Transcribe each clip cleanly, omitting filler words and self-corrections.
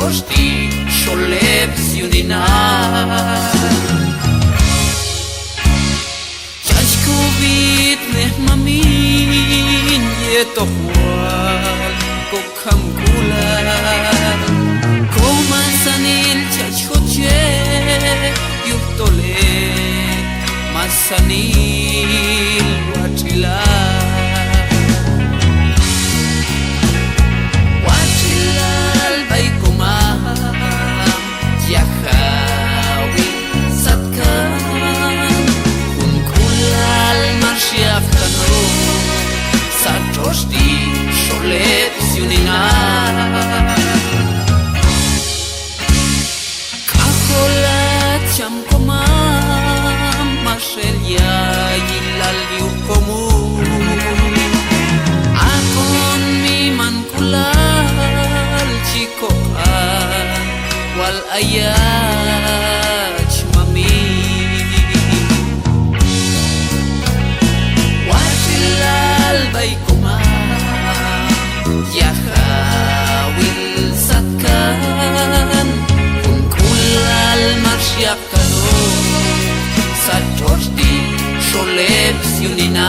Satroshti sholep siunina Chashkovit nehmamin yetohwal Kokham kulal Komasanil chashkoche Yuhtole Masanil wachilal Satroshti sholep siunina Kaholat sham komam Mashel yayilal yukomu Akon miman kulal chikoan Wal ayach mami Baikuma Yahawil satkan Kulal marsyakano Satroshti sholep siunina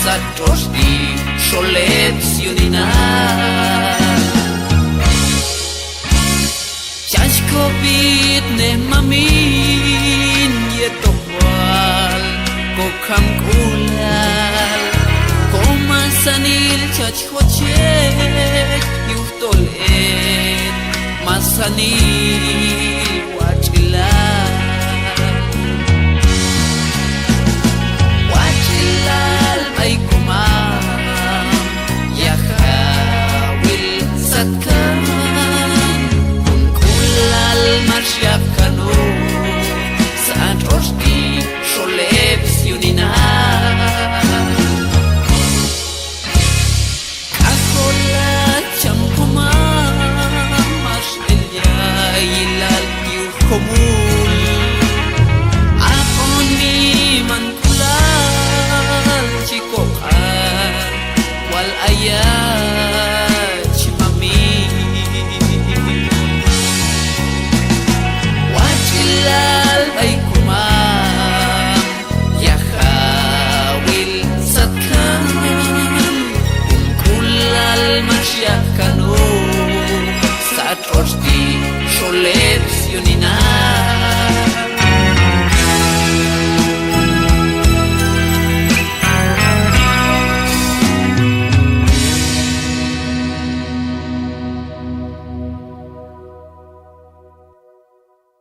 Satroshti sholep siunina Chashkovit nehmamin yetohwal Kokham kulal Komasanil chachkochek yuhtolet Masanil wachilal Marsyakano Satroshti sholep siunina Kaholat sham komam Mashel yayilal yukomul Akon miman kulal chikokan Wal ayach mami Wachilal baikumam Yahawil satkan Kulal marsyakano Satroshti sholep siunina